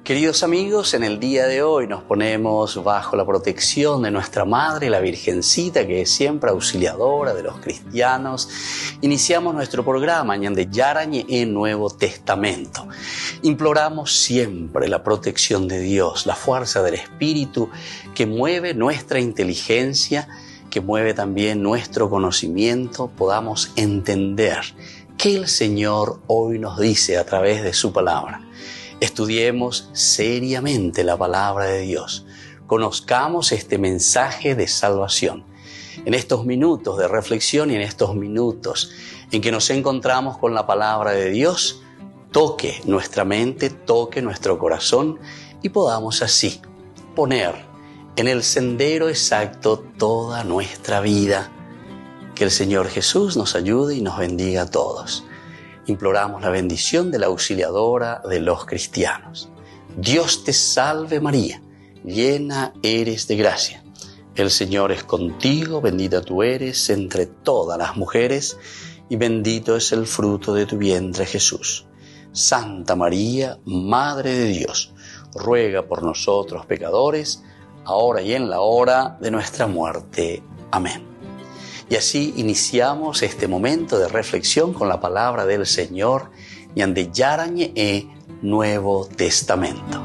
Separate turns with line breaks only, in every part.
Queridos amigos, en el día de hoy nos ponemos bajo la protección de nuestra Madre, la Virgencita, que es siempre auxiliadora de los cristianos. Iniciamos nuestro programa Ñande Yarañe en Nuevo Testamento. Imploramos siempre la protección de Dios, la fuerza del Espíritu que mueve nuestra inteligencia, que mueve también nuestro conocimiento, podamos entender qué el Señor hoy nos dice a través de su palabra. Estudiemos seriamente la palabra de Dios. Conozcamos este mensaje de salvación. En estos minutos de reflexión y en estos minutos en que nos encontramos con la palabra de Dios, toque nuestra mente, toque nuestro corazón y podamos así poner en el sendero exacto toda nuestra vida. Que el Señor Jesús nos ayude y nos bendiga a todos. Imploramos la bendición de la auxiliadora de los cristianos. Dios te salve María, llena eres de gracia. El Señor es contigo, bendita tú eres entre todas las mujeres y bendito es el fruto de tu vientre Jesús. Santa María, Madre de Dios, ruega por nosotros pecadores, ahora y en la hora de nuestra muerte. Amén. Y así iniciamos este momento de reflexión con la palabra del Señor, Ñande Yarañe Nuevo Testamento.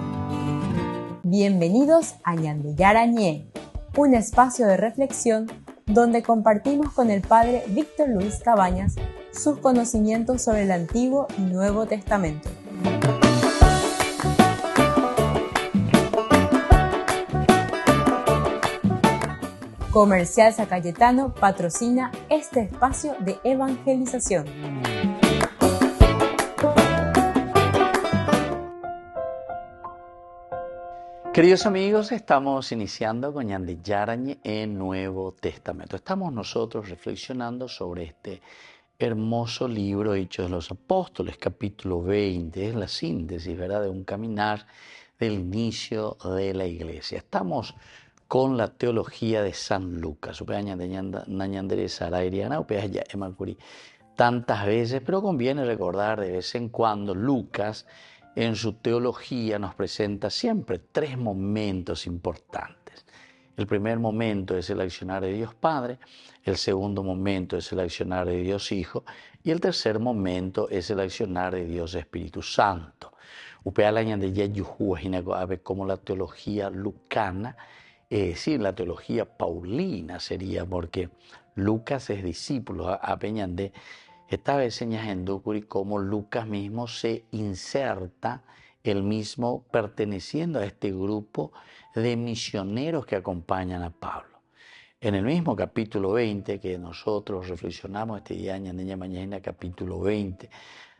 Bienvenidos a Ñande Yarañe, un espacio de reflexión donde compartimos con el Padre Víctor Luis Cabañas sus conocimientos sobre el Antiguo y Nuevo Testamento. Comercial San Cayetano patrocina este espacio de evangelización.
Queridos amigos, estamos iniciando con Ñande Yarañe en Nuevo Testamento. Estamos nosotros reflexionando sobre este hermoso libro Hechos de los Apóstoles, capítulo 20. Es la síntesis, ¿verdad?, de un caminar del inicio de la iglesia. Estamos con la teología de San Lucas. Tantas veces, pero conviene recordar de vez en cuando, Lucas en su teología nos presenta siempre tres momentos importantes. El primer momento es el accionar de Dios Padre, el segundo momento es el accionar de Dios Hijo y el tercer momento es el accionar de Dios Espíritu Santo. Como la teología lucana, es decir, la teología paulina sería, porque Lucas es discípulo a Peñandé. Esta vez señas en Ducuri cómo Lucas mismo se inserta, él mismo perteneciendo a este grupo de misioneros que acompañan a Pablo. En el mismo capítulo 20 que nosotros reflexionamos este día, Ñandeña Mañana, capítulo 20,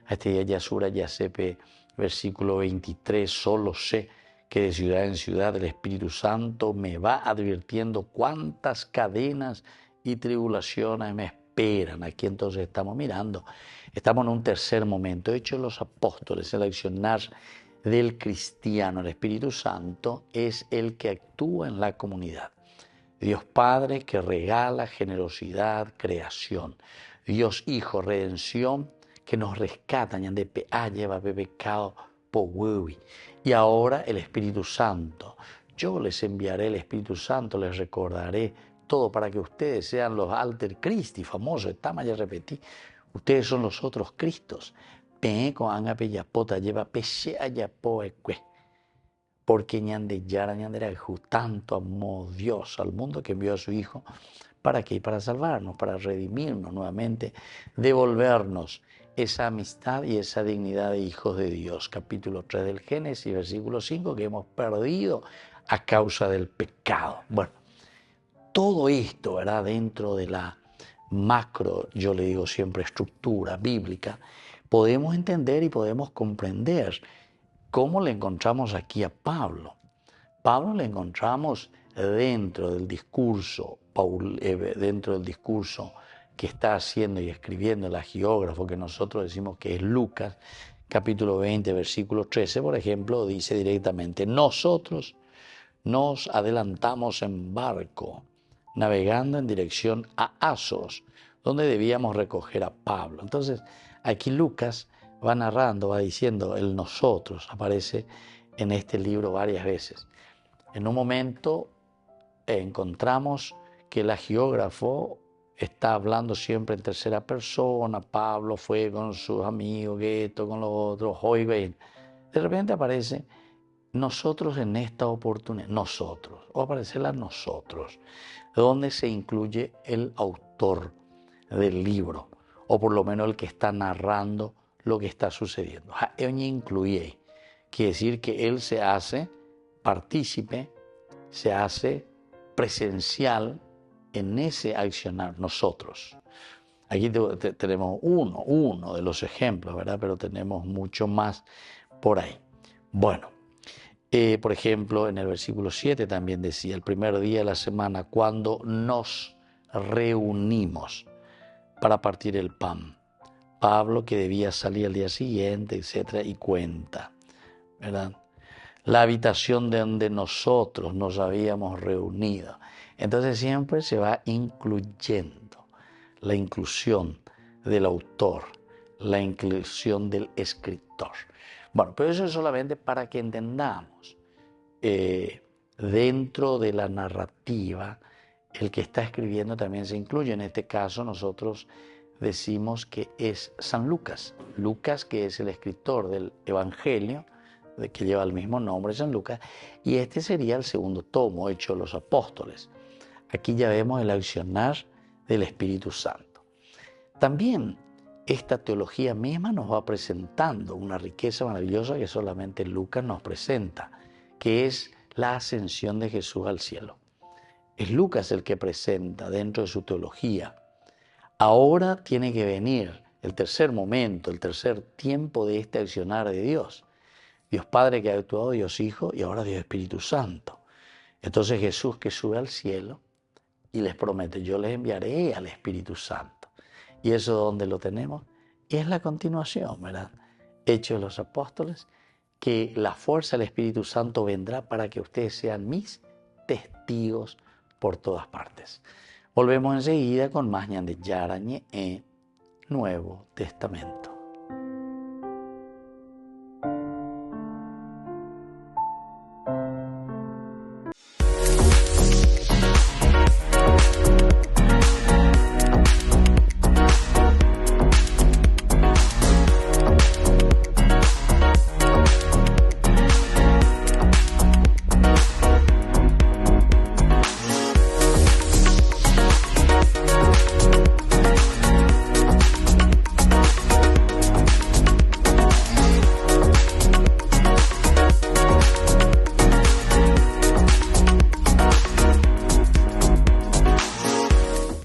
a este día Yasura Yasepe, versículo 23, solo sé que de ciudad en ciudad el Espíritu Santo me va advirtiendo cuántas cadenas y tribulaciones me esperan. Aquí entonces estamos mirando, estamos en un tercer momento. Hechos de los Apóstoles, el accionar del cristiano, el Espíritu Santo, es el que actúa en la comunidad. Dios Padre que regala generosidad, creación. Dios Hijo, redención, que nos rescata, ñandepe lleva pecado powui. Y ahora el Espíritu Santo. Yo les enviaré el Espíritu Santo, les recordaré todo para que ustedes sean los alter Christi, famosos. Estamos ya repetí. Ustedes son los otros Cristos. Porque ñande yara ñandera tanto amó Dios al mundo que envió a su Hijo. ¿Para qué? Para salvarnos, para redimirnos nuevamente, devolvernos esa amistad y esa dignidad de hijos de Dios. Capítulo 3 del Génesis, versículo 5, que hemos perdido a causa del pecado. Bueno, todo esto, ¿verdad?, dentro de la macro, yo le digo siempre, estructura bíblica, podemos entender y podemos comprender cómo le encontramos aquí a Pablo. Pablo le encontramos dentro del discurso, que está haciendo y escribiendo el geógrafo que nosotros decimos que es Lucas, capítulo 20, versículo 13, por ejemplo, dice directamente: nosotros nos adelantamos en barco, navegando en dirección a Asos, donde debíamos recoger a Pablo. Entonces, aquí Lucas va narrando, va diciendo el nosotros, aparece en este libro varias veces. En un momento encontramos que el hagiógrafo está hablando siempre en tercera persona. Pablo fue con sus amigos, Gueto con los otros, Huygens. De repente aparece nosotros en esta oportunidad, nosotros, o aparece la nosotros, donde se incluye el autor del libro, o por lo menos el que está narrando lo que está sucediendo. Él incluye, quiere decir que él se hace partícipe, se hace presencial en ese accionar nosotros. Aquí tenemos uno de los ejemplos, ¿verdad? Pero tenemos mucho más por ahí. Bueno, por ejemplo, en el versículo 7 también decía, el primer día de la semana, cuando nos reunimos para partir el pan. Pablo, que debía salir al día siguiente, etcétera, y cuenta, ¿verdad? La habitación donde nosotros nos habíamos reunido. Entonces siempre se va incluyendo la inclusión del autor, la inclusión del escritor. Bueno, pero eso es solamente para que entendamos dentro de la narrativa, el que está escribiendo también se incluye. En este caso nosotros decimos que es San Lucas. Lucas, que es el escritor del Evangelio, que lleva el mismo nombre, San Lucas, y este sería el segundo tomo, Hechos de los Apóstoles. Aquí ya vemos el accionar del Espíritu Santo. También esta teología misma nos va presentando una riqueza maravillosa que solamente Lucas nos presenta, que es la ascensión de Jesús al cielo. Es Lucas el que presenta dentro de su teología. Ahora tiene que venir el tercer momento, el tercer tiempo de este accionar de Dios. Dios Padre que ha actuado, Dios Hijo y ahora Dios Espíritu Santo. Entonces Jesús que sube al cielo y les promete, yo les enviaré al Espíritu Santo. Y eso donde lo tenemos y es la continuación, ¿verdad? Hechos de los Apóstoles, que la fuerza del Espíritu Santo vendrá para que ustedes sean mis testigos por todas partes. Volvemos enseguida con más ñande Yarañe en Nuevo Testamento.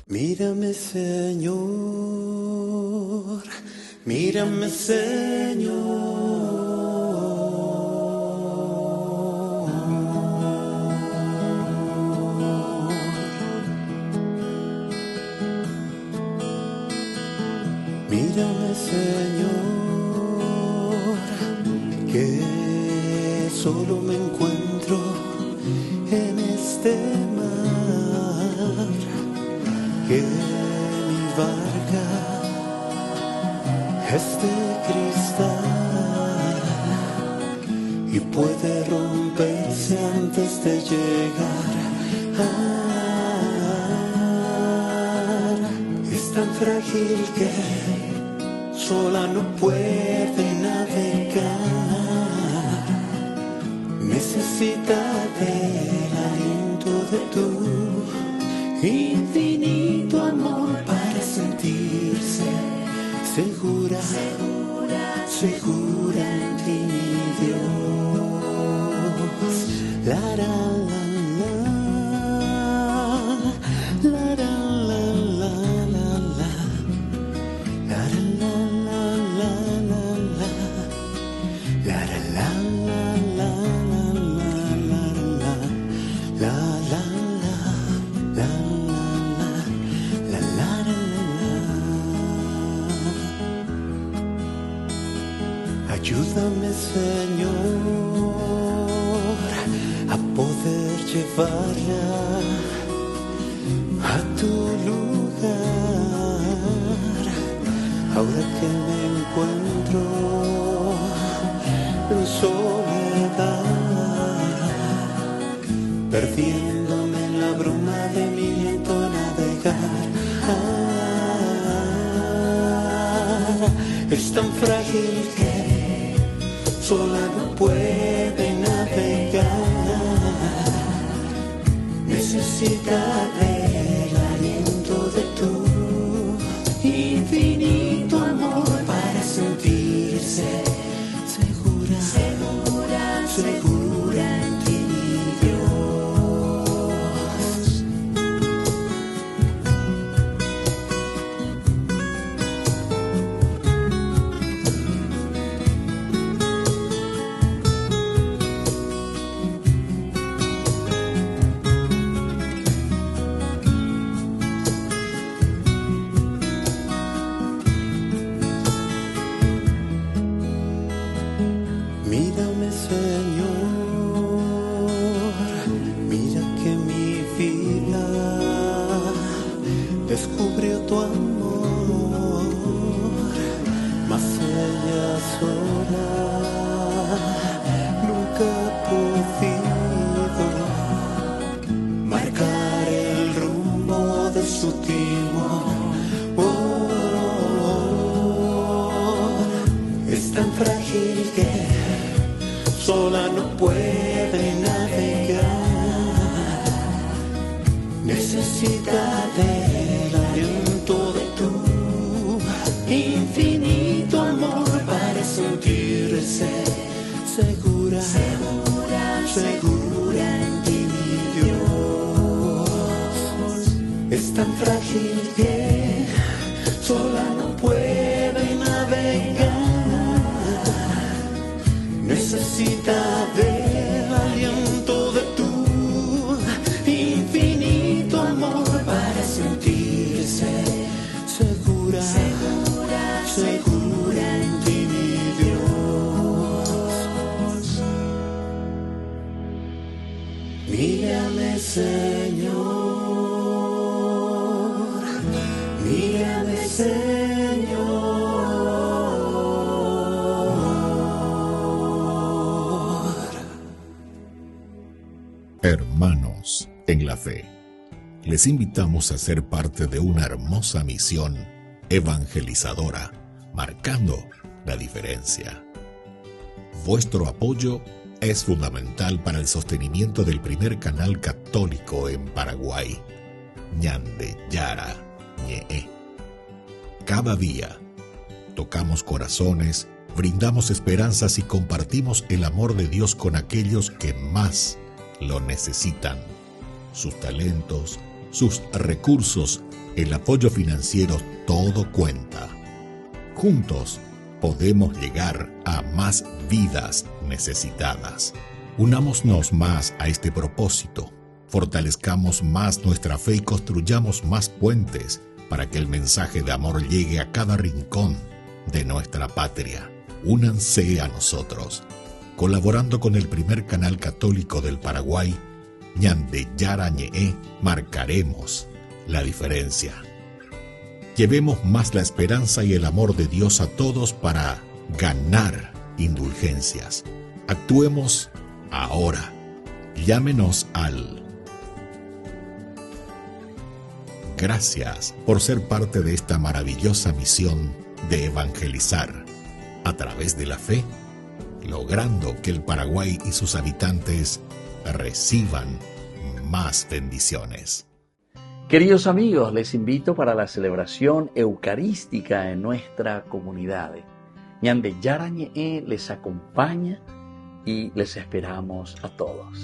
Mírame, Señor, mírame, Señor. Mírame, Señor, que solo me encuentro en este mar, que mi barca es de cristal y puede romperse antes de llegar. Es tan frágil que sola no puede navegar. Necesita del aliento de tu infinito amor para sentirse segura, segura en ti, mi Dios. La la la la, la la la la la la, la la la la la la, la la la la la la la. Ayúdame, Señor, a poder llevarla a tu lugar. Ahora que me encuentro en soledad, perdiéndome en la bruma de mi lento navegar. Es tan frágil que sola no puede navegar. Necesita del aliento de tu infinito amor para sentirse segura, segura, segura en ti, Dios. Mírame, Señor, mira que mi vida descubrió tu amor, mas ella sola nunca ha podido marcar el rumbo de su timón. Es tan frágil que sola no puede navegar. Necesita del aliento de tu infinito amor para sentirse segura, segura, segura en ti, Dios. Es tan frágil que sola no puede navegar. Necesita del aliento de tu infinito amor para sentirse segura, segura, segura en ti, Dios. Mírame, Señor, mírame, Señor.
Hermanos en la fe, les invitamos a ser parte de una hermosa misión evangelizadora, marcando la diferencia. Vuestro apoyo es fundamental para el sostenimiento del primer canal católico en Paraguay, Ñande Yara Ñe'e. Cada día tocamos corazones, brindamos esperanzas y compartimos el amor de Dios con aquellos que más lo necesitan. Sus talentos, sus recursos, el apoyo financiero, todo cuenta. Juntos podemos llegar a más vidas necesitadas. Unámonos más a este propósito, fortalezcamos más nuestra fe y construyamos más puentes para que el mensaje de amor llegue a cada rincón de nuestra patria. Únanse a nosotros. Colaborando con el primer canal católico del Paraguay, Ñande Yara Ñe'e, marcaremos la diferencia. Llevemos más la esperanza y el amor de Dios a todos para ganar indulgencias. Actuemos ahora. Llámenos al... Gracias por ser parte de esta maravillosa misión de evangelizar a través de la fe, logrando que el Paraguay y sus habitantes reciban más bendiciones.
Queridos amigos, les invito para la celebración eucarística en nuestra comunidad. Ñande Yara Ñe'e les acompaña y les esperamos a todos.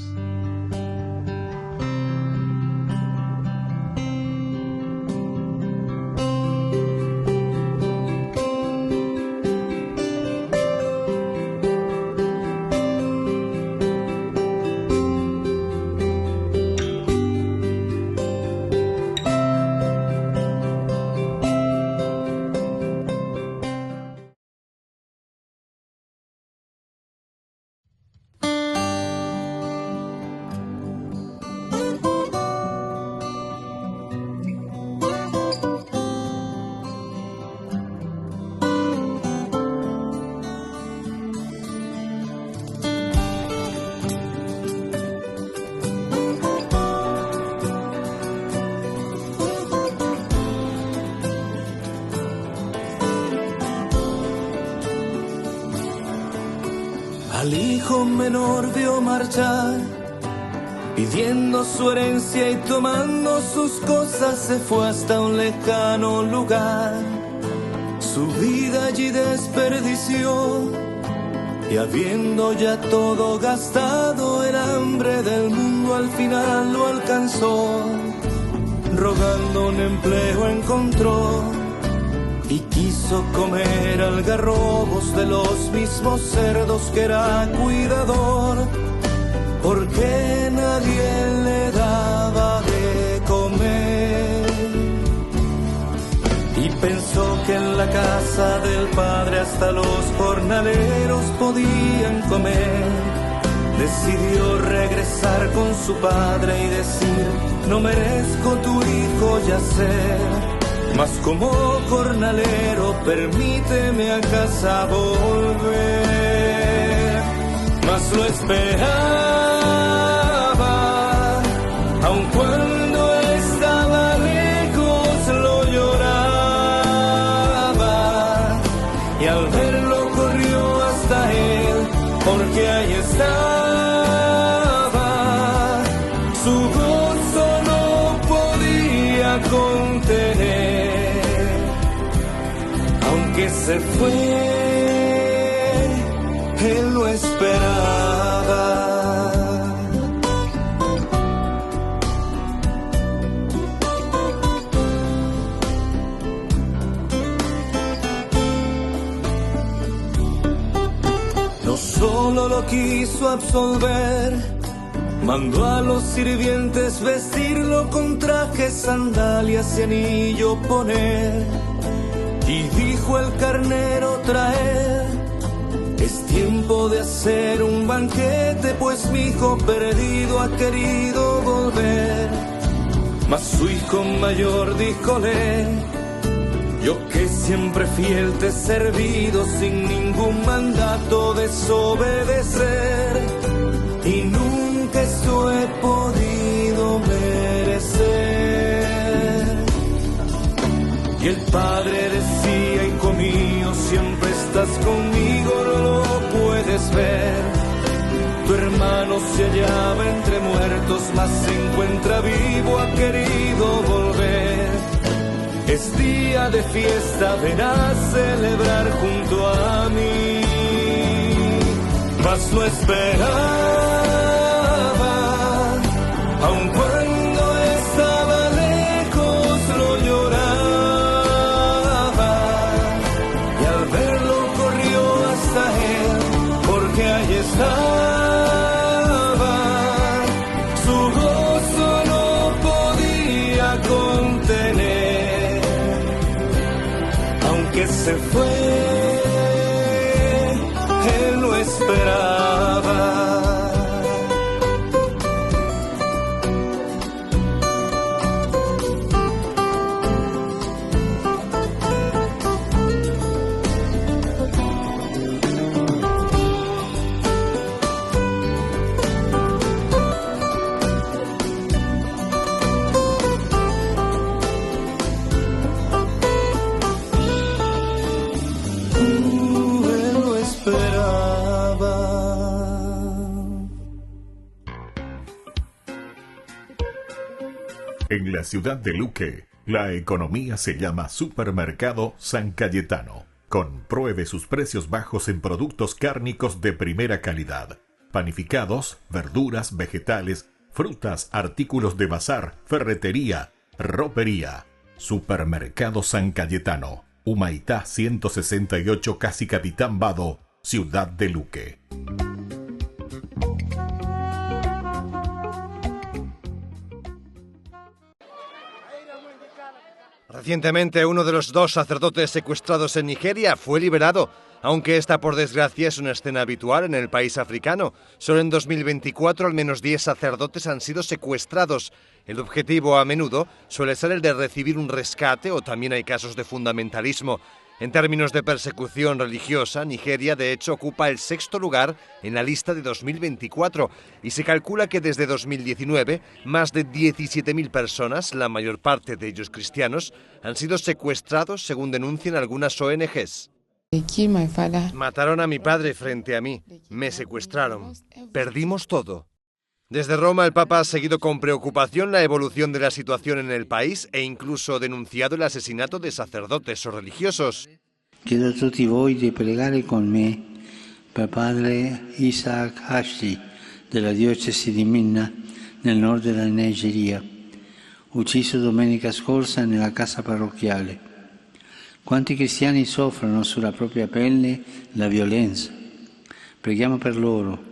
al hijo menor vio marchar, pidiendo su herencia y tomando sus cosas se fue hasta un lejano lugar. Su vida allí desperdició y habiendo ya todo gastado, el hambre del mundo al final lo alcanzó. Rogando un empleo encontró y quiso comer algarrobos de los mismos cerdos que era cuidador, porque nadie le daba de comer. Y pensó que en la casa del padre hasta los jornaleros podían comer. Decidió regresar con su padre y decir: no merezco tu hijo yacer, mas como jornalero permíteme a casa volver. Mas lo esperaba, aun cuando estaba lejos lo lloraba, y al verlo corrió hasta él, porque ahí estaba. Su gozo no podía contener, aunque se fue, él lo esperaba. No solo lo quiso absolver, mandó a los sirvientes vestirlo con trajes, sandalias y anillo poner, y dijo el carnero traer, es tiempo de hacer un banquete, pues mi hijo perdido ha querido volver. Mas su hijo mayor díjole: yo que siempre fiel te he servido sin ningún mandato desobedecer, y nunca esto he podido merecer. Y el padre decía: hijo mío, siempre estás conmigo, no lo puedes ver. Tu hermano se hallaba entre muertos, mas se encuentra vivo, ha querido volver. Es día de fiesta, ven a celebrar junto a mí. Mas lo esperaba, aun cuando estaba lejos lo lloraba, y al verlo corrió hasta él, porque ahí estaba. Su gozo no podía contener, aunque se fue, él lo esperaba. Él lo esperaba.
En la ciudad de Luque, la economía se llama Supermercado San Cayetano. Compruebe sus precios bajos en productos cárnicos de primera calidad. Panificados, verduras, vegetales, frutas, artículos de bazar, ferretería, ropería. Supermercado San Cayetano. Humaitá 168, casi Capitán Vado, ciudad de Luque.
Recientemente, uno de los 2 sacerdotes secuestrados en Nigeria fue liberado, aunque esta, por desgracia, es una escena habitual en el país africano. Solo en 2024 al menos 10 sacerdotes han sido secuestrados. El objetivo a menudo suele ser el de recibir un rescate, o también hay casos de fundamentalismo. En términos de persecución religiosa, Nigeria de hecho ocupa el 6º lugar en la lista de 2024 y se calcula que desde 2019 más de 17.000 personas, la mayor parte de ellos cristianos, han sido secuestrados según denuncian algunas ONGs. Mataron a mi padre frente a mí. Me secuestraron. Perdimos todo. Desde Roma, el Papa ha seguido con preocupación la evolución de la situación en el país e incluso denunciado el asesinato de sacerdotes o religiosos.
Chiedo a tutti voi di pregare con me per padre Isaac Hashi della diocesi di Minna nel nord della Nigeria, ucciso domenica scorsa nella casa parrocchiale. Quanti cristiani soffrono sulla propria pelle la violenza. Preghiamo per loro.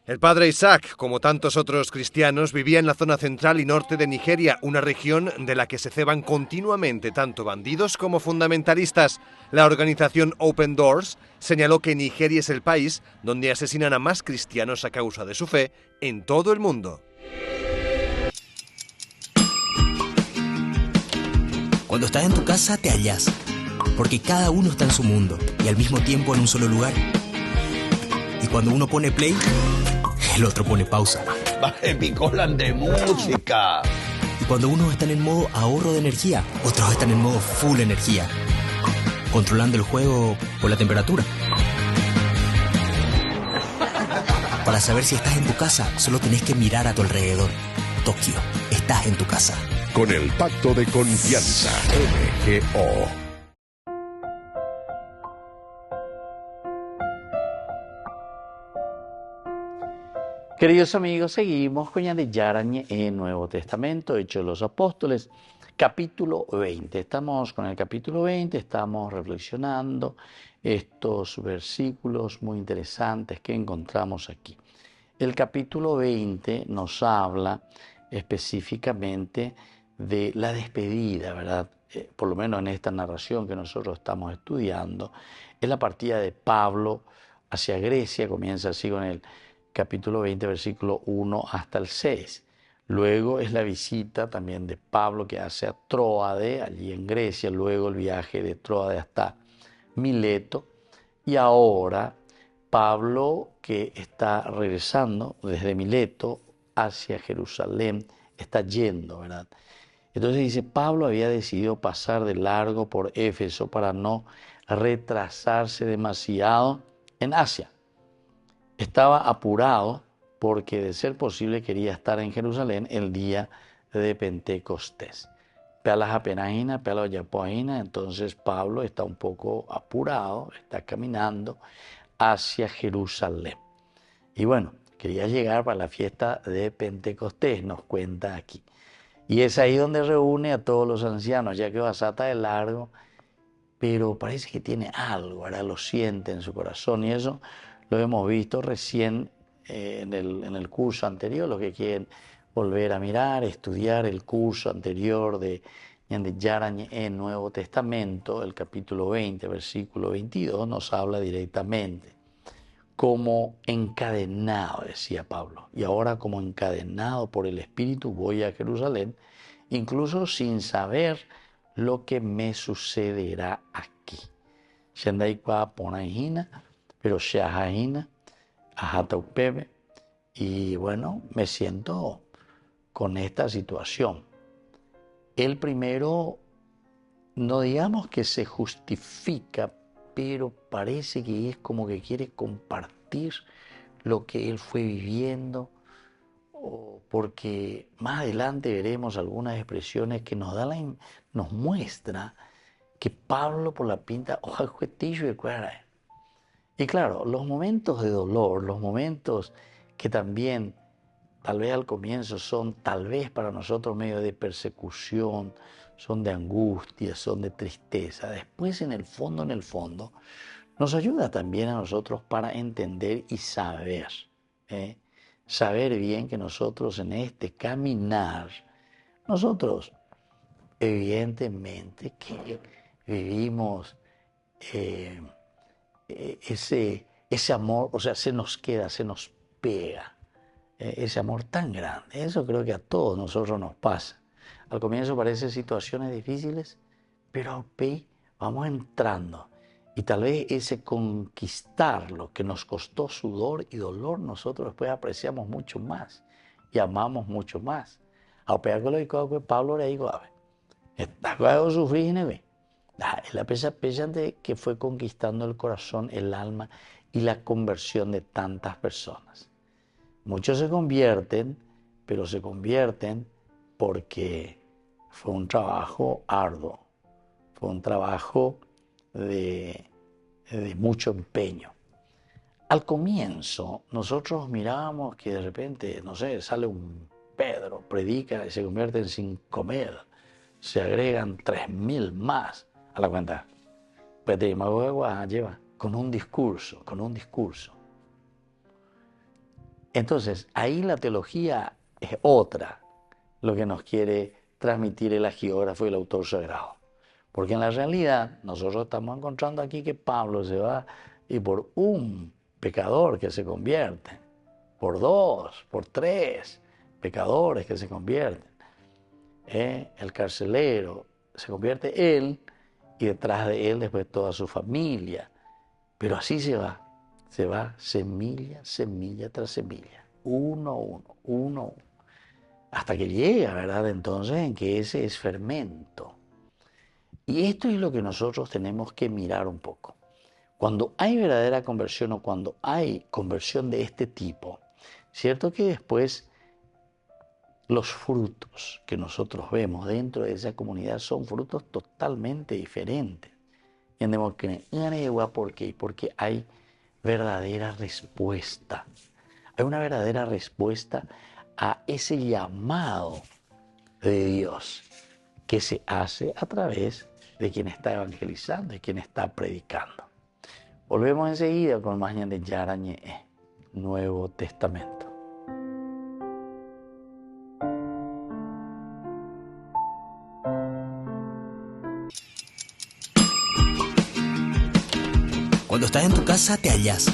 El padre Isaac, como tantos otros cristianos, vivía en la zona central y norte de Nigeria, una región de la que se ceban continuamente tanto bandidos como fundamentalistas. La organización Open Doors señaló que Nigeria es el país donde asesinan a más cristianos a causa de su fe en todo el mundo.
Cuando estás en tu casa te hallas, porque cada uno está en su mundo y al mismo tiempo en un solo lugar. Y cuando uno pone play, el otro pone pausa.
Baje picolan de música.
Y cuando unos están en modo ahorro de energía, otros están en modo full energía, controlando el juego por la temperatura. Para saber si estás en tu casa, solo tenés que mirar a tu alrededor. Tokio, estás en tu casa.
Con el Pacto de Confianza, MGO.
Queridos amigos, seguimos con Ñande Yarañe en Nuevo Testamento, Hechos de los Apóstoles, capítulo 20. Estamos con el capítulo 20, estamos reflexionando estos versículos muy interesantes que encontramos aquí. El capítulo 20 nos habla específicamente de la despedida, ¿verdad? Por lo menos en esta narración que nosotros estamos estudiando, es la partida de Pablo hacia Grecia, comienza así con el capítulo 20, versículo 1 hasta el 6. Luego es la visita también de Pablo que hace a Tróade, allí en Grecia, luego el viaje de Tróade hasta Mileto, y ahora Pablo, que está regresando desde Mileto hacia Jerusalén, está yendo, ¿verdad? Entonces dice, Pablo había decidido pasar de largo por Éfeso para no retrasarse demasiado en Asia. Estaba apurado porque, de ser posible, quería estar en Jerusalén el día de Pentecostés. Entonces Pablo está un poco apurado, está caminando hacia Jerusalén. Y bueno, quería llegar para la fiesta de Pentecostés, nos cuenta aquí. Y es ahí donde reúne a todos los ancianos, ya que Basata de largo, pero parece que tiene algo, ahora lo siente en su corazón, y eso lo hemos visto recién en el curso anterior. Los que quieren volver a mirar, estudiar el curso anterior de Ñande Yarañe en Nuevo Testamento, el capítulo 20, versículo 22, nos habla directamente. Como encadenado, decía Pablo, y ahora como encadenado por el Espíritu voy a Jerusalén, incluso sin saber lo que me sucederá aquí. Pero Shahahina, Ajataupebe, y bueno, me siento con esta situación. El primero, no digamos que se justifica, pero parece que es como que quiere compartir lo que él fue viviendo, porque más adelante veremos algunas expresiones que nos muestra que Pablo por la pinta, y claro, los momentos de dolor, los momentos que también tal vez al comienzo son tal vez para nosotros medio de persecución, son de angustia, son de tristeza. Después en el fondo, nos ayuda también a nosotros para entender y saber, saber bien que nosotros en este caminar, nosotros evidentemente que vivimos ese amor, o sea, se nos queda, se nos pega, ese amor tan grande. Eso creo que a todos nosotros nos pasa. Al comienzo parecen situaciones difíciles, pero vamos entrando. Y tal vez ese conquistar lo que nos costó sudor y dolor, nosotros después apreciamos mucho más y amamos mucho más. A Pablo le digo, está sufrir, La pellante que fue conquistando el corazón, el alma y la conversión de tantas personas. Muchos se convierten, pero se convierten porque fue un trabajo arduo, fue un trabajo de mucho empeño. Al comienzo nosotros mirábamos que de repente, no sé, sale un Pedro, predica y se convierte en 5.000, se agregan 3.000 más a la cuenta. Pues de Imagua lleva con un discurso. Entonces, ahí la teología es otra, lo que nos quiere transmitir el agiógrafo y el autor sagrado. Porque en la realidad, nosotros estamos encontrando aquí que Pablo se va y por un pecador que se convierte, por 2, por 3 pecadores que se convierten, el carcelero, se convierte él y detrás de él después toda su familia. Pero así se va semilla tras semilla, uno a uno, hasta que llega, ¿verdad? Entonces en que ese es fermento. Y esto es lo que nosotros tenemos que mirar un poco. Cuando hay verdadera conversión o cuando hay conversión de este tipo, cierto que después los frutos que nosotros vemos dentro de esa comunidad son frutos totalmente diferentes. ¿Por qué? Porque hay verdadera respuesta. Hay una verdadera respuesta a ese llamado de Dios que se hace a través de quien está evangelizando y quien está predicando. Volvemos enseguida con más de Yarañe, Nuevo Testamento.
Cuando estás en tu casa te hallas,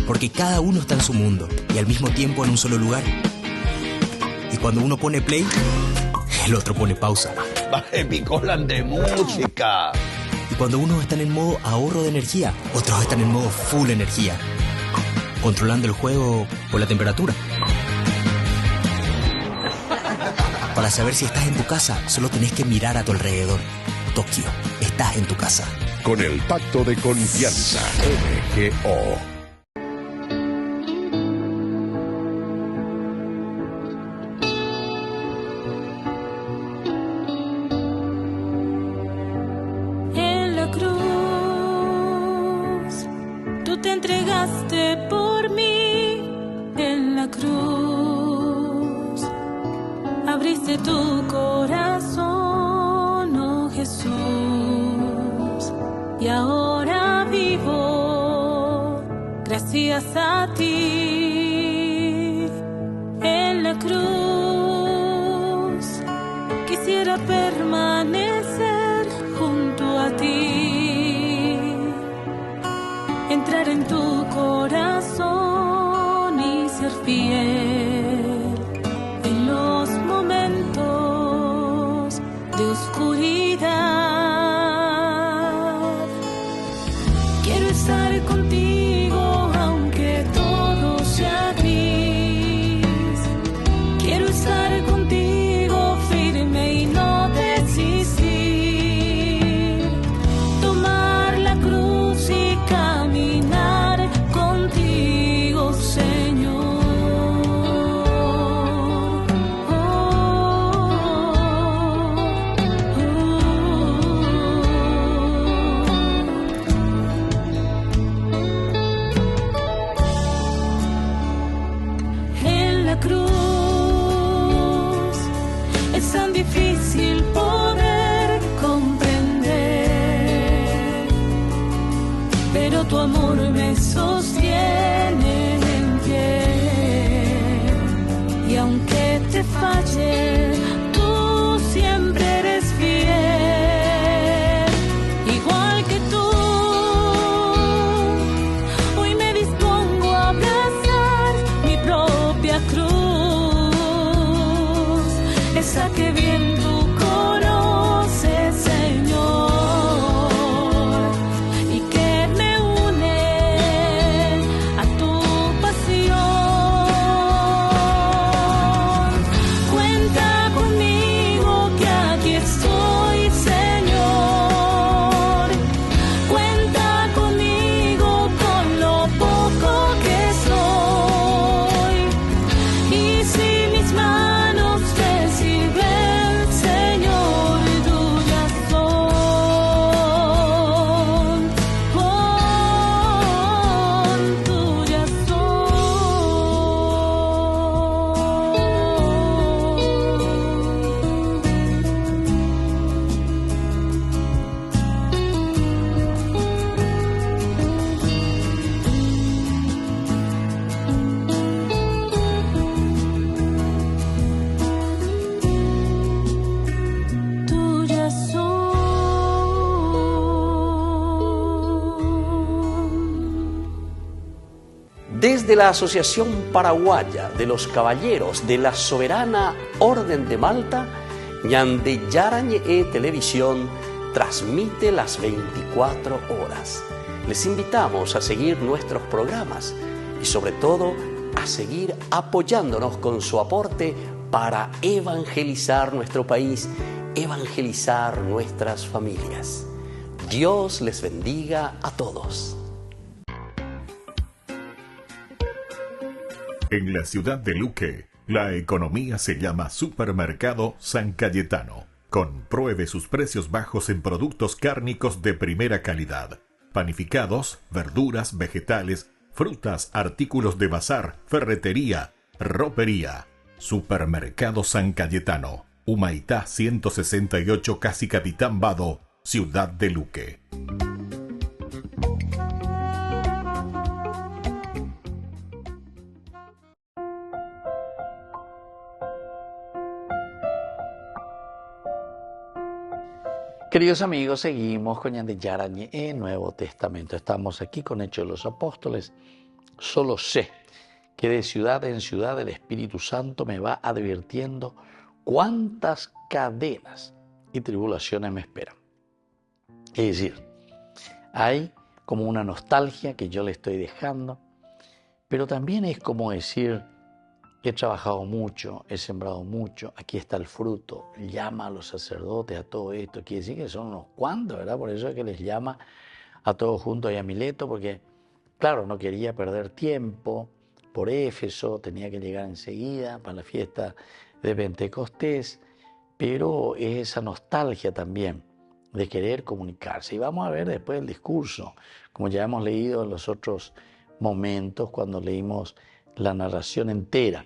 porque cada uno está en su mundo y al mismo tiempo en un solo lugar. Y cuando uno pone play, el otro pone pausa.
Baje Picolan de música.
Y cuando unos están en modo ahorro de energía, otros están en modo full energía, controlando el juego por la temperatura. Para saber si estás en tu casa, solo tenés que mirar a tu alrededor. Tokio, estás en tu casa.
Con el Pacto de Confianza, MGO.
En la cruz, tú te entregaste por mí. En la cruz, abriste tu corazón, oh Jesús. Y ahora vivo gracias a ti. En la cruz quisiera permanecer junto a ti, entrar en tu corazón y ser fiel en los momentos de oscuridad. Estar contigo aunque todo sea gris. Quiero estar contigo firme y no desistir. Tomar la cruz y caminar contigo, Señor. Difícil poder comprender, pero tu amor me sostiene en pie. Y aunque te falle, tú siempre eres fiel. Igual que tú, hoy me dispongo a abrazar mi propia cruz, esa que vi en tu corazón.
Desde la Asociación Paraguaya de los Caballeros de la Soberana Orden de Malta, Ñande Yarañe Televisión transmite las 24 horas. Les invitamos a seguir nuestros programas y sobre todo a seguir apoyándonos con su aporte para evangelizar nuestro país, evangelizar nuestras familias. Dios les bendiga a todos.
En la ciudad de Luque, la economía se llama Supermercado San Cayetano. Compruebe sus precios bajos en productos cárnicos de primera calidad. Panificados, verduras, vegetales, frutas, artículos de bazar, ferretería, ropería. Supermercado San Cayetano, Humaitá 168, Casi Capitán Vado, ciudad de Luque.
Queridos amigos, seguimos con Ñande Yarañe en Nuevo Testamento. Estamos aquí con Hechos de los Apóstoles. Solo sé que de ciudad en ciudad el Espíritu Santo me va advirtiendo cuántas cadenas y tribulaciones me esperan. Es decir, hay como una nostalgia que yo le estoy dejando, pero también es como decir, he trabajado mucho, he sembrado mucho, aquí está el fruto, llama a los sacerdotes a todo esto, quiere decir que son unos cuantos, ¿verdad? Por eso es que les llama a todos juntos y a Mileto, porque claro, no quería perder tiempo por Éfeso, tenía que llegar enseguida para la fiesta de Pentecostés, pero es esa nostalgia también de querer comunicarse. Y vamos a ver después el discurso, como ya hemos leído en los otros momentos cuando leímos la narración entera.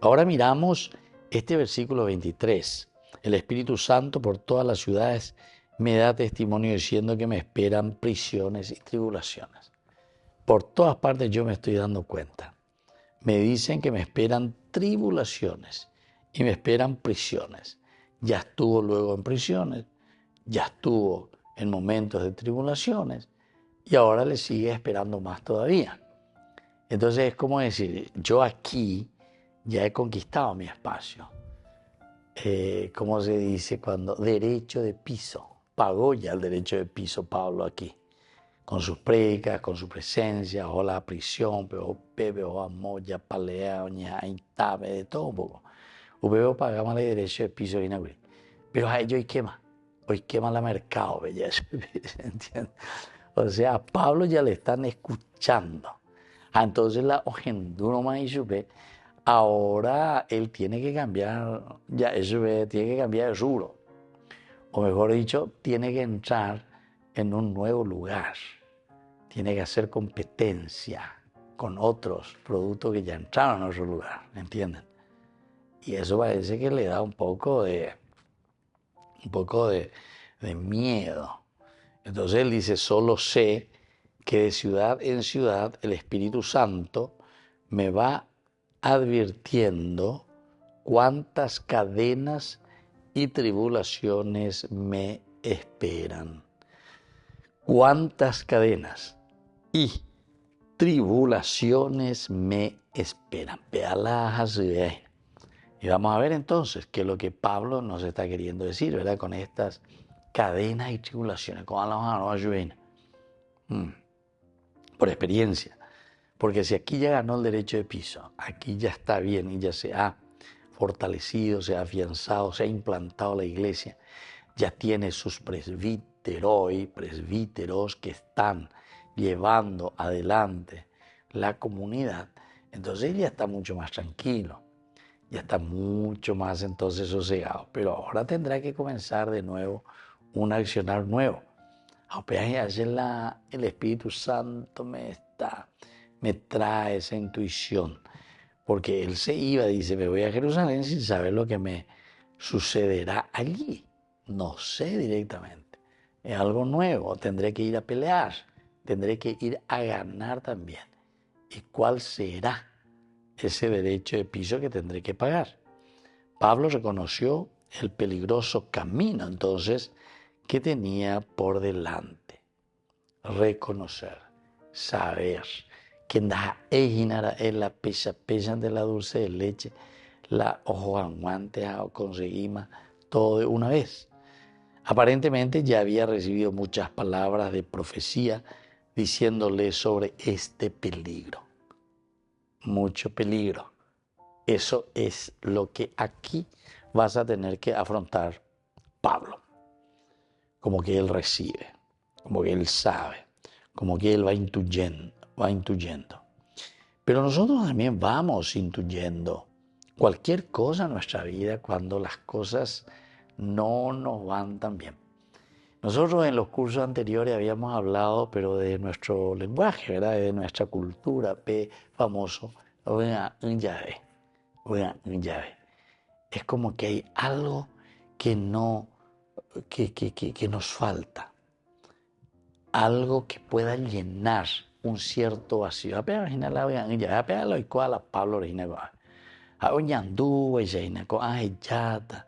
Ahora miramos este versículo 23. El Espíritu Santo por todas las ciudades me da testimonio diciendo que me esperan prisiones y tribulaciones. Por todas partes yo me estoy dando cuenta. Me dicen que me esperan tribulaciones y me esperan prisiones. Ya estuvo luego en prisiones, ya estuvo en momentos de tribulaciones y ahora le sigue esperando más todavía. Entonces es como decir, yo aquí ya he conquistado mi espacio. ¿Cómo se dice cuando? Derecho de piso. Pagó ya el derecho de piso Pablo aquí. Con sus prédicas, con su presencia, o la prisión, pero Pepe, o Amoya, Palea, Oña, Intabe, de todo un poco. Upeo pagamos el derecho de piso inaugurado. Pero a ellos hoy quema la mercado, belleza. ¿Entiendes? O sea, a Pablo ya le están escuchando. Entonces la ojenduno más y supe, ahora él tiene que cambiar, ya eso tiene que cambiar de rubro. O mejor dicho, tiene que entrar en un nuevo lugar. Tiene que hacer competencia con otros productos que ya entraron en otro lugar, ¿entienden? Y eso parece que le da un poco de miedo. Entonces él dice, solo sé que de ciudad en ciudad el Espíritu Santo me va advirtiendo cuántas cadenas y tribulaciones me esperan. Cuántas cadenas y tribulaciones me esperan. Y vamos a ver entonces qué es lo que Pablo nos está queriendo decir, ¿verdad? Con estas cadenas y tribulaciones. ¿Cómo vamos a ayudar? Por experiencia. Porque si aquí ya ganó el derecho de piso, aquí ya está bien y ya se ha fortalecido, se ha afianzado, se ha implantado la iglesia, ya tiene sus presbíteros que están llevando adelante la comunidad, entonces ya está mucho más tranquilo, ya está mucho más entonces sosegado, pero ahora tendrá que comenzar de nuevo un accionar nuevo. El Espíritu Santo me trae esa intuición, porque él se iba, dice, me voy a Jerusalén sin saber lo que me sucederá allí. No sé directamente. Es algo nuevo, tendré que ir a pelear, tendré que ir a ganar también. ¿Y cuál será ese derecho de piso que tendré que pagar? Pablo reconoció el peligroso camino, entonces, que tenía por delante. Reconocer, saber que da ejinara la pesa de la dulce de leche, la ojo aguante o conseguimos todo de una vez. Aparentemente ya había recibido muchas palabras de profecía diciéndole sobre este peligro. Mucho peligro. Eso es lo que aquí vas a tener que afrontar Pablo. Como que él recibe, como que él sabe, como que él va intuyendo. Pero nosotros también vamos intuyendo cualquier cosa en nuestra vida cuando las cosas no nos van tan bien. Nosotros en los cursos anteriores habíamos hablado, pero de nuestro lenguaje, ¿verdad? De nuestra cultura, famoso, un llave. Es como que hay algo que nos falta, algo que pueda llenar un cierto vacío. Apenas la Pablo original. Oñandú, ella con ayata,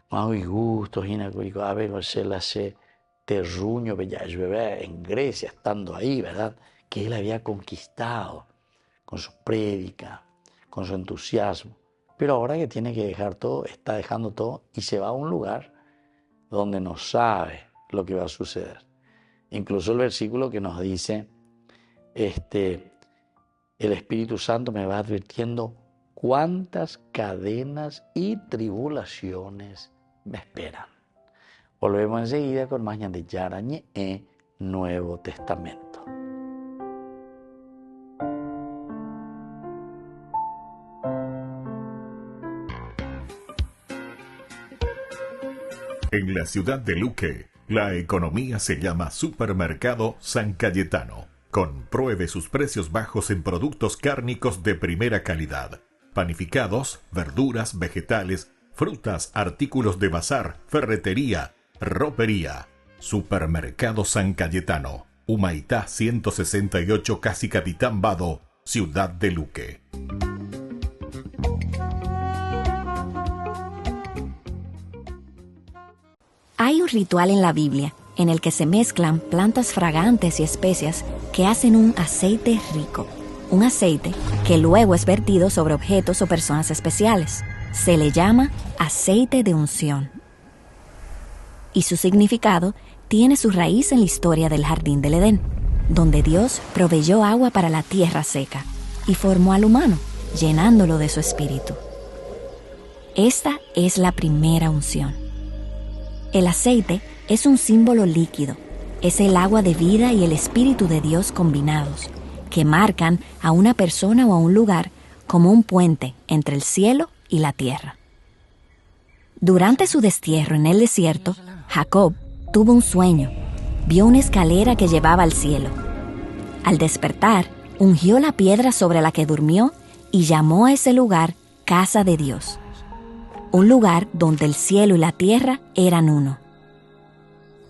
con gusto, a ver, se la hace terruño, en Grecia, estando ahí, ¿verdad? Que él había conquistado con su prédica, con su entusiasmo. Pero ahora que tiene que dejar todo, está dejando todo y se va a un lugar donde no sabe lo que va a suceder. Incluso el versículo que nos dice, el Espíritu Santo me va advirtiendo cuántas cadenas y tribulaciones me esperan. Volvemos enseguida con más de Yarañe Nuevo Testamento.
En la ciudad de Luque, la economía se llama Supermercado San Cayetano. Compruebe sus precios bajos en productos cárnicos de primera calidad. Panificados, verduras, vegetales, frutas, artículos de bazar, ferretería, ropería. Supermercado San Cayetano, Humaitá 168, Casi Capitán Vado, ciudad de Luque.
Hay un ritual en la Biblia en el que se mezclan plantas fragantes y especias que hacen un aceite rico. Un aceite que luego es vertido sobre objetos o personas especiales. Se le llama aceite de unción. Y su significado tiene su raíz en la historia del Jardín del Edén, donde Dios proveyó agua para la tierra seca y formó al humano, llenándolo de su espíritu. Esta es la primera unción. El aceite es un símbolo líquido, es el agua de vida y el Espíritu de Dios combinados, que marcan a una persona o a un lugar como un puente entre el cielo y la tierra. Durante su destierro en el desierto, Jacob tuvo un sueño, vio una escalera que llevaba al cielo. Al despertar, ungió la piedra sobre la que durmió y llamó a ese lugar Casa de Dios. Un lugar donde el cielo y la tierra eran uno.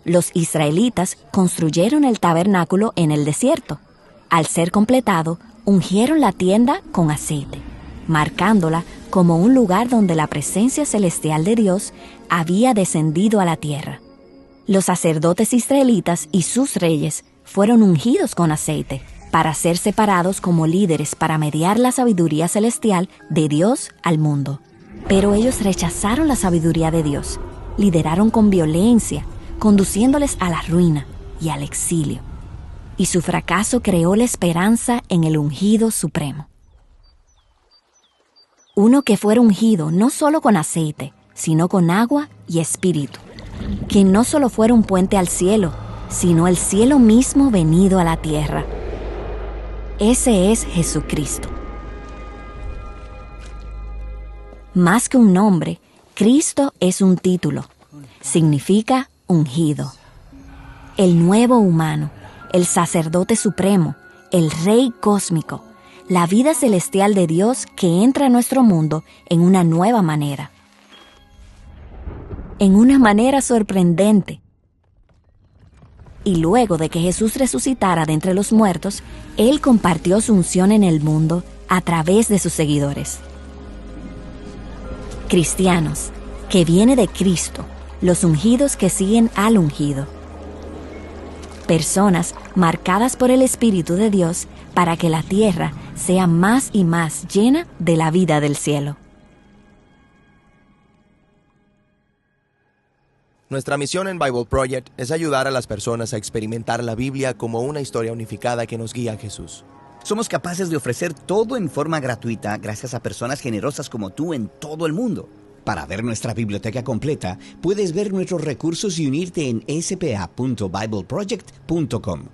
Los israelitas construyeron el tabernáculo en el desierto. Al ser completado, ungieron la tienda con aceite, marcándola como un lugar donde la presencia celestial de Dios había descendido a la tierra. Los sacerdotes israelitas y sus reyes fueron ungidos con aceite para ser separados como líderes para mediar la sabiduría celestial de Dios al mundo. Pero ellos rechazaron la sabiduría de Dios, lideraron con violencia, conduciéndoles a la ruina y al exilio. Y su fracaso creó la esperanza en el ungido supremo. Uno que fuera ungido no solo con aceite, sino con agua y espíritu. Que no solo fuera un puente al cielo, sino el cielo mismo venido a la tierra. Ese es Jesucristo. Más que un nombre, Cristo es un título. Significa ungido. El nuevo humano, el sacerdote supremo, el rey cósmico, la vida celestial de Dios que entra a nuestro mundo en una nueva manera. En una manera sorprendente. Y luego de que Jesús resucitara de entre los muertos, Él compartió su unción en el mundo a través de sus seguidores. Cristianos, que viene de Cristo, los ungidos que siguen al ungido. Personas marcadas por el Espíritu de Dios para que la tierra sea más y más llena de la vida del cielo.
Nuestra misión en Bible Project es ayudar a las personas a experimentar la Biblia como una historia unificada que nos guía a Jesús.
Somos capaces de ofrecer todo en forma gratuita gracias a personas generosas como tú en todo el mundo. Para ver nuestra biblioteca completa, puedes ver nuestros recursos y unirte en spa.bibleproject.com.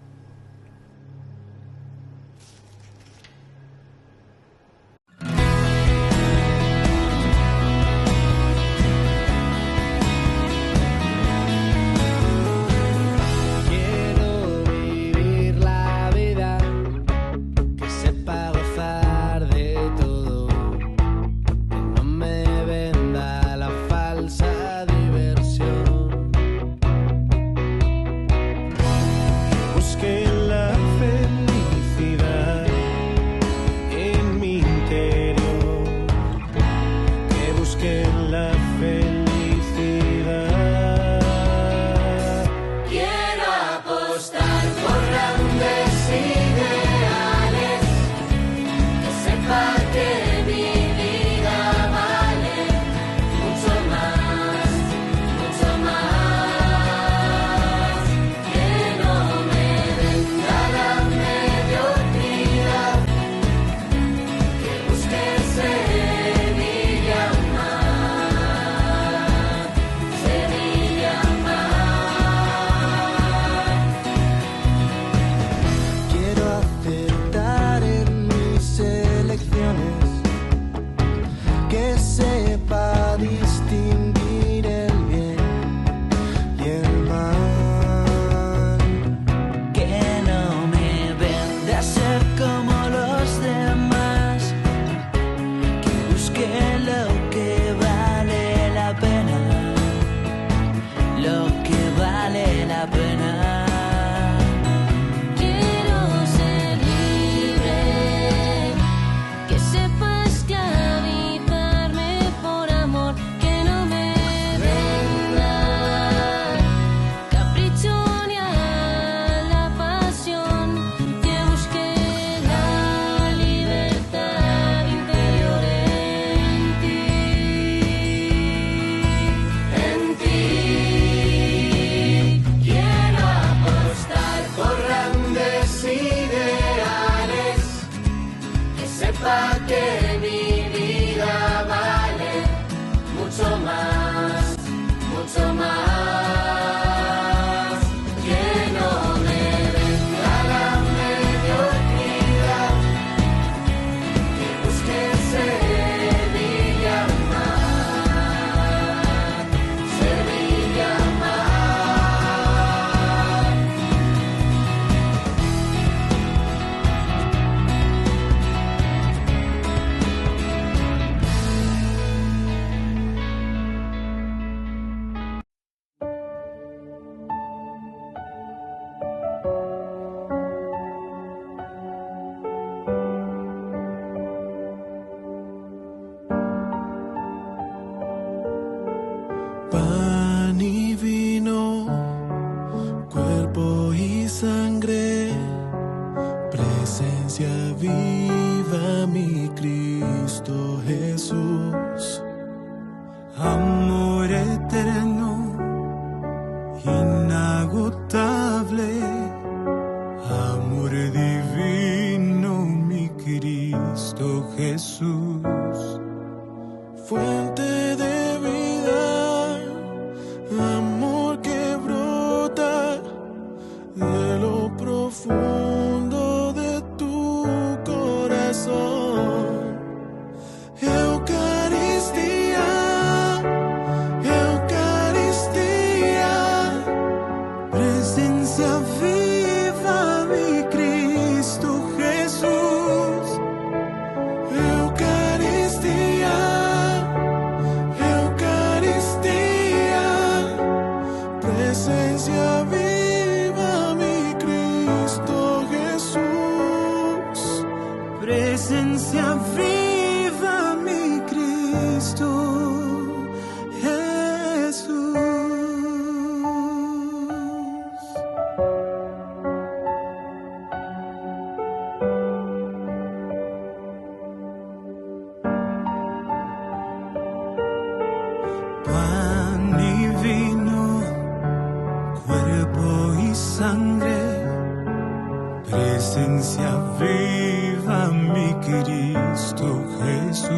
presencia viva, mi Cristo Jesús,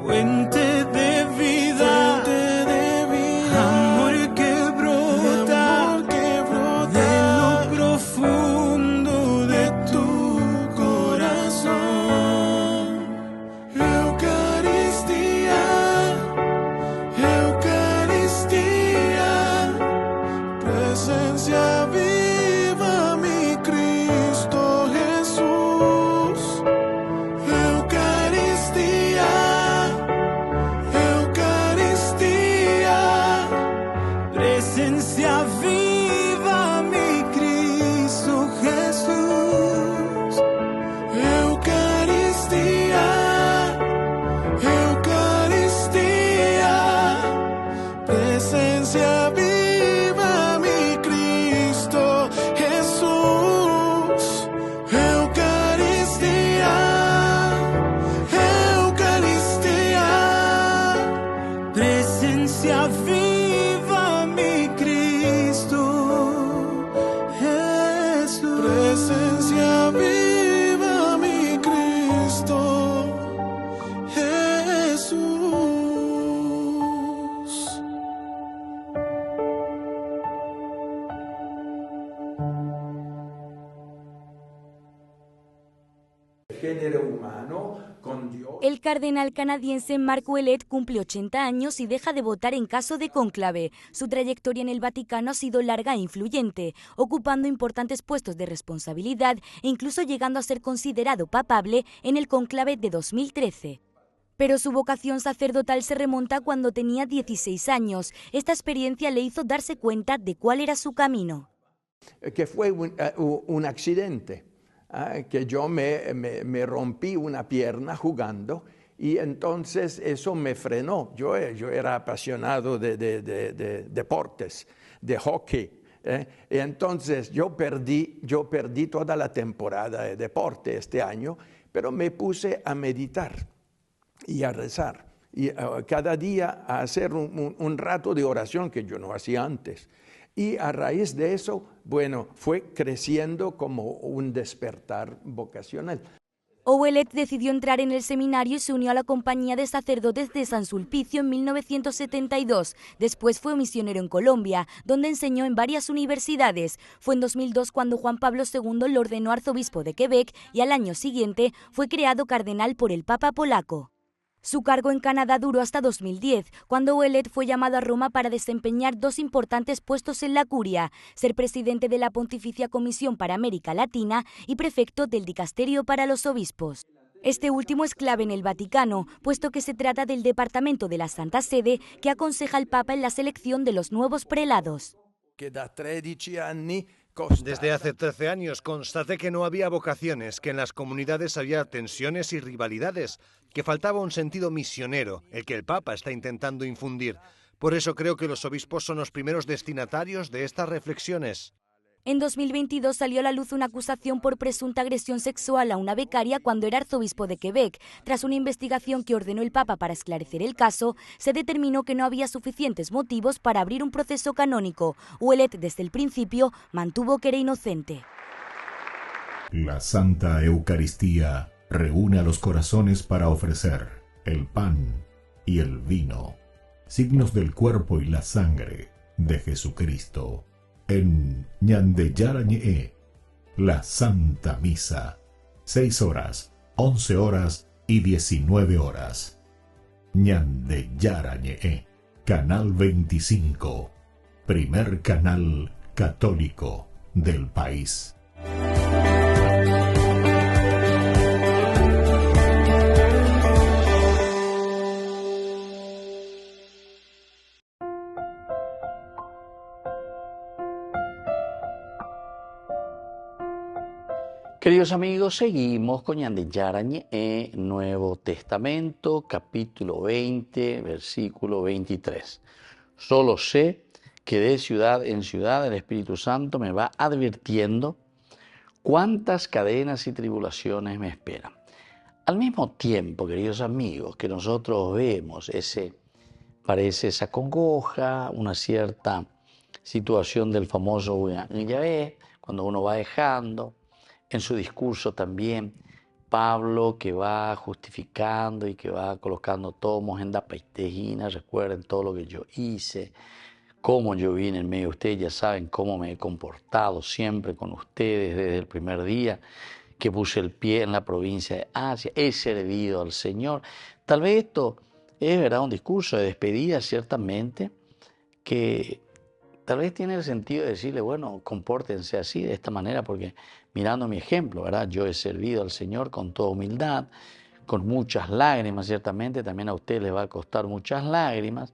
fuente de vida, amor que brota de lo profundo de tu corazón. Eucaristía, Eucaristía, presencia viva, mi Cristo Jesús. Eucaristía, Eucaristía, presencia viva, mi Cristo Jesús. Eucaristía, Eucaristía, presencia viva, mi Cristo Jesús. Eucaristía, Eucaristía, presencia viva, mi Cristo Jesús. Presencia viva, mi Cristo Jesús.
Género humano con Dios.
El cardenal canadiense Marc Ouellet cumple 80 años y deja de votar en caso de cónclave. Su trayectoria en el Vaticano ha sido larga e influyente, ocupando importantes puestos de responsabilidad e incluso llegando a ser considerado papable en el cónclave de 2013. Pero su vocación sacerdotal se remonta cuando tenía 16 años. Esta experiencia le hizo darse cuenta de cuál era su camino.
Que fue un accidente, que yo me rompí una pierna jugando y entonces eso me frenó. Yo era apasionado de deportes, de hockey. Y entonces yo perdí toda la temporada de deporte este año, pero me puse a meditar y a rezar. Y cada día a hacer un rato de oración que yo no hacía antes. Y a raíz de eso, bueno, fue creciendo como un despertar vocacional.
Ouellet decidió entrar en el seminario y se unió a la Compañía de Sacerdotes de San Sulpicio en 1972. Después fue misionero en Colombia, donde enseñó en varias universidades. Fue en 2002 cuando Juan Pablo II lo ordenó arzobispo de Quebec y al año siguiente fue creado cardenal por el Papa polaco. Su cargo en Canadá duró hasta 2010, cuando Ouellet fue llamado a Roma para desempeñar dos importantes puestos en la curia, ser presidente de la Pontificia Comisión para América Latina y prefecto del Dicasterio para los Obispos. Este último es clave en el Vaticano, puesto que se trata del departamento de la Santa Sede que aconseja al Papa en la selección de los nuevos prelados.
Desde hace 13 años constaté que no había vocaciones, que en las comunidades había tensiones y rivalidades, que faltaba un sentido misionero, el que el Papa está intentando infundir. Por eso creo que los obispos son los primeros destinatarios de estas reflexiones.
En 2022 salió a la luz una acusación por presunta agresión sexual a una becaria cuando era arzobispo de Quebec. Tras una investigación que ordenó el Papa para esclarecer el caso, se determinó que no había suficientes motivos para abrir un proceso canónico. Ouellet, desde el principio, mantuvo que era inocente.
La Santa Eucaristía reúne a los corazones para ofrecer el pan y el vino, signos del cuerpo y la sangre de Jesucristo. En Ñandeyarañe, la Santa Misa, 6 horas, 11 horas y 19 horas. Ñandeyarañe, Canal 25, primer canal católico del país.
Queridos amigos, seguimos con Ñandeyarañe, Nuevo Testamento, capítulo 20, versículo 23. Solo sé que de ciudad en ciudad el Espíritu Santo me va advirtiendo cuántas cadenas y tribulaciones me esperan. Al mismo tiempo, queridos amigos, que nosotros vemos parece esa congoja, una cierta situación del famoso Yahvé, cuando uno va dejando, en su discurso también, Pablo que va justificando y que va colocando tomos en la paitejina, recuerden todo lo que yo hice, cómo yo vine en medio de ustedes, ya saben cómo me he comportado siempre con ustedes desde el primer día que puse el pie en la provincia de Asia, he servido al Señor. Tal vez esto es, ¿verdad?, un discurso de despedida, ciertamente, que tal vez tiene el sentido de decirle, bueno, compórtense así, de esta manera, porque mirando mi ejemplo, ¿verdad?, yo he servido al Señor con toda humildad, con muchas lágrimas, ciertamente, también a ustedes les va a costar muchas lágrimas,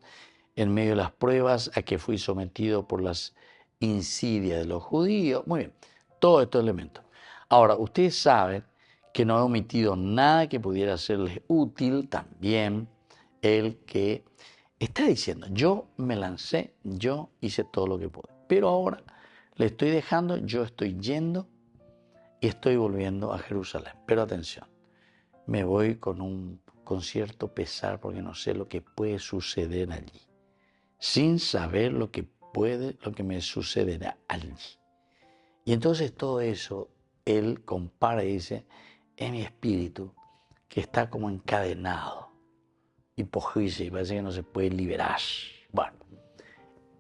en medio de las pruebas a que fui sometido por las insidias de los judíos. Muy bien, todos estos elementos. Ahora, ustedes saben que no he omitido nada que pudiera serles útil también el que está diciendo, yo me lancé, yo hice todo lo que pude, pero ahora le estoy dejando, yo estoy yendo y estoy volviendo a Jerusalén. Pero atención, me voy con cierto pesar porque no sé lo que puede suceder allí, sin saber lo que me sucederá allí. Y entonces todo eso, él compara y dice, es mi espíritu que está como encadenado, y parece que no se puede liberar. Bueno,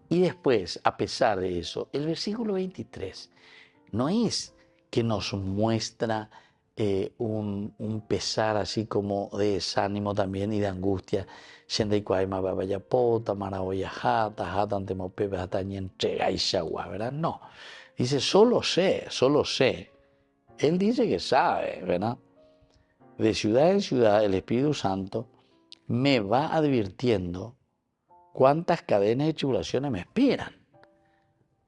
y después, a pesar de eso, el versículo 23 no es que nos muestra un pesar así como de desánimo también y de angustia. ¿Verdad? No, dice solo sé. Él dice que sabe, ¿verdad? De ciudad en ciudad el Espíritu Santo me va advirtiendo cuántas cadenas de tribulaciones me esperan.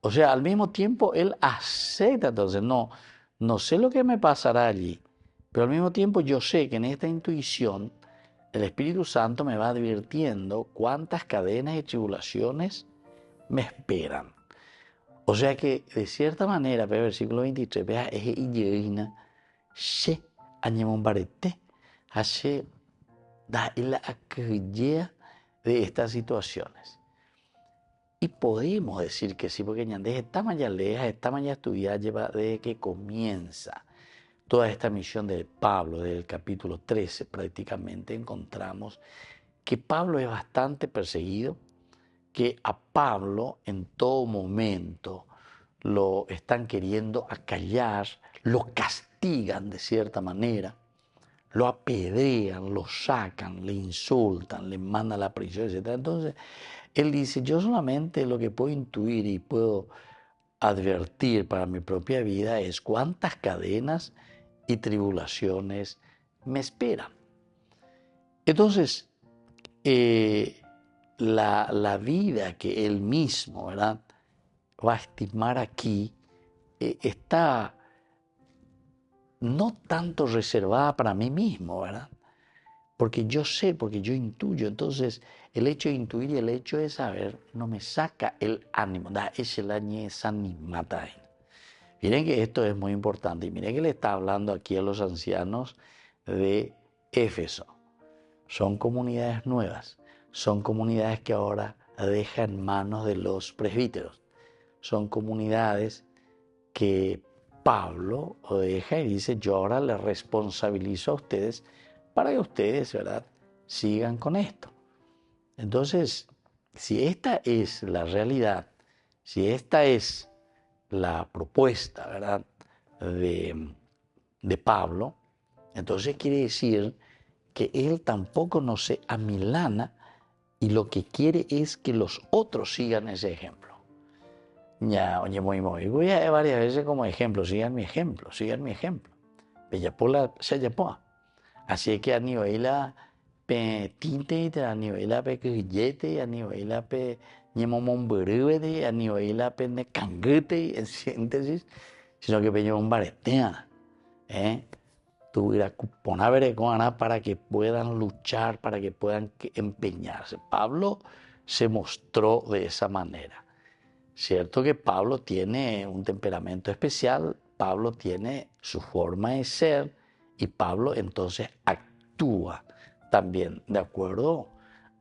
O sea, al mismo tiempo él acepta, entonces no sé lo que me pasará allí, pero al mismo tiempo yo sé que en esta intuición el Espíritu Santo me va advirtiendo cuántas cadenas de tribulaciones me esperan. O sea que de cierta manera, versículo 23, vea, es iyina, she, añemon barete, hace da la acrella de estas situaciones. Y podemos decir que sí, porque desde esta mañana estudiar lleva desde que comienza toda esta misión de Pablo, desde el capítulo 13 prácticamente encontramos que Pablo es bastante perseguido, que a Pablo en todo momento lo están queriendo acallar, lo castigan de cierta manera, lo apedrean, lo sacan, le insultan, le mandan a la prisión, etc. Entonces, él dice, yo solamente lo que puedo intuir y puedo advertir para mi propia vida es cuántas cadenas y tribulaciones me esperan. Entonces, la vida que él mismo, ¿verdad?, va a estimar aquí está no tanto reservada para mí mismo, ¿verdad? Porque yo sé, porque yo intuyo. Entonces, el hecho de intuir y el hecho de saber no me saca el ánimo. Da ese lañe sanimata. Miren que esto es muy importante. Y miren que le está hablando aquí a los ancianos de Éfeso. Son comunidades nuevas. Son comunidades que ahora deja en manos de los presbíteros. Son comunidades que Pablo deja y dice, yo ahora les responsabilizo a ustedes para que ustedes, ¿verdad?, sigan con esto. Entonces, si esta es la realidad, si esta es la propuesta, ¿verdad?, de Pablo, entonces quiere decir que él tampoco no se amilana y lo que quiere es que los otros sigan ese ejemplo. Ya, oye, muy, voy a varias veces como ejemplo, sigan mi ejemplo. Bellapola se llapoa. Así que a nivel pe tinte, a nivel pe quillete, a nivel pe ñemomomberubete, a nivel pe necangete, en síntesis, sino que pe ñemombaretea, tuviera cuponavere para que puedan luchar, para que puedan empeñarse. Pablo se mostró de esa manera. Cierto que Pablo tiene un temperamento especial, Pablo tiene su forma de ser y Pablo entonces actúa también de acuerdo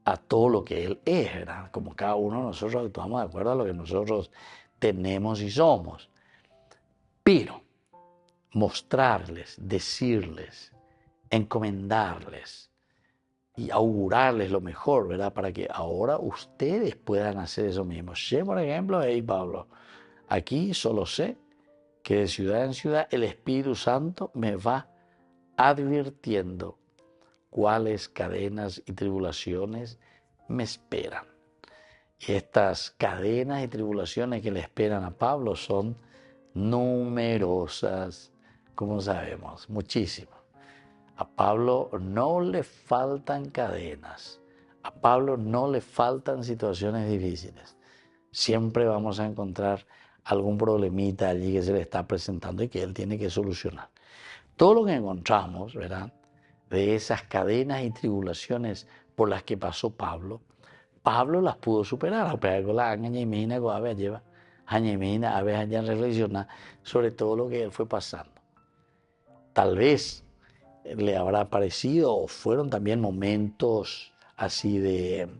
a todo lo que él es, ¿verdad? Como cada uno de nosotros actuamos de acuerdo a lo que nosotros tenemos y somos. Pero mostrarles, decirles, encomendarles y augurarles lo mejor, ¿verdad? Para que ahora ustedes puedan hacer eso mismo. Yo, por ejemplo, hey Pablo, aquí solo sé que de ciudad en ciudad el Espíritu Santo me va advirtiendo cuáles cadenas y tribulaciones me esperan. Y estas cadenas y tribulaciones que le esperan a Pablo son numerosas, como sabemos, muchísimas. A Pablo no le faltan cadenas, a Pablo no le faltan situaciones difíciles. Siempre vamos a encontrar algún problemita allí que se le está presentando y que él tiene que solucionar. Todo lo que encontramos, ¿verdad?, de esas cadenas y tribulaciones por las que pasó Pablo, Pablo las pudo superar. A pesar de la añemina que había lleva, añemina había ya reflexionar sobre todo lo que él fue pasando. Tal vez le habrá parecido, o fueron también momentos así de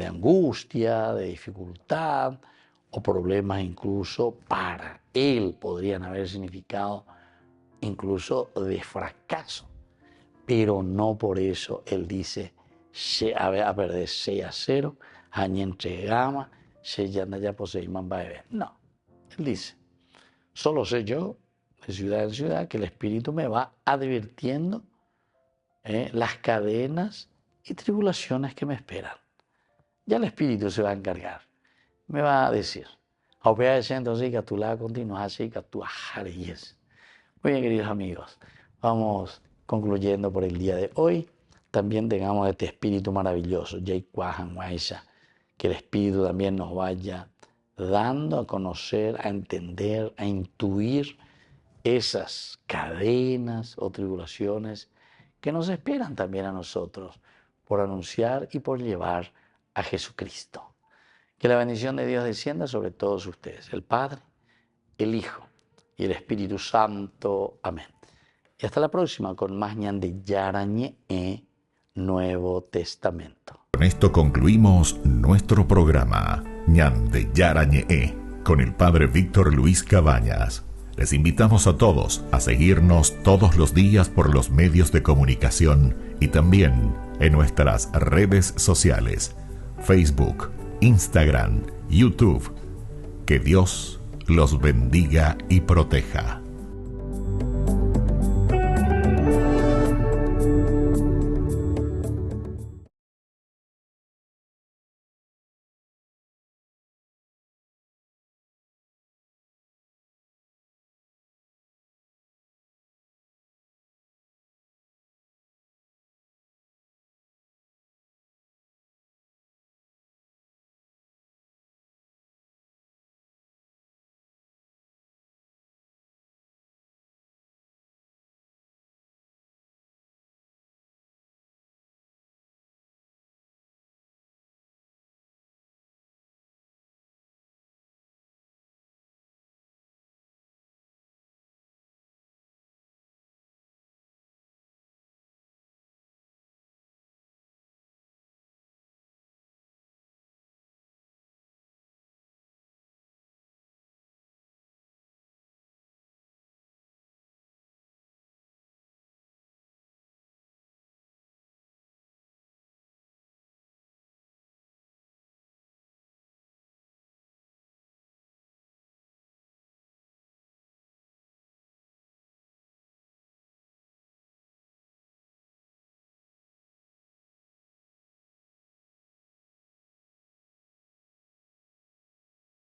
angustia, de dificultad, o problemas incluso para él podrían haber significado incluso de fracaso. Pero no por eso él dice, a perder 6-0, año entregama, se ya poseíman baebe. No, él dice, solo sé yo, de ciudad en ciudad, que el Espíritu me va advirtiendo las cadenas y tribulaciones que me esperan. Ya el Espíritu se va a encargar. Me va a decir, entonces que tú la continúas así, que tú ajaríes. Muy bien, queridos amigos, vamos concluyendo por el día de hoy. También tengamos este espíritu maravilloso, que el Espíritu también nos vaya dando a conocer, a entender, a intuir esas cadenas o tribulaciones que nos esperan también a nosotros por anunciar y por llevar a Jesucristo. Que la bendición de Dios descienda sobre todos ustedes, el Padre, el Hijo y el Espíritu Santo. Amén. Y hasta la próxima con más ñan de Yarañe Nuevo Testamento.
Con esto concluimos nuestro programa ñan de Yarañe con el Padre Víctor Luis Cabañas. Les invitamos a todos a seguirnos todos los días por los medios de comunicación y también en nuestras redes sociales, Facebook, Instagram, YouTube. Que Dios los bendiga y proteja.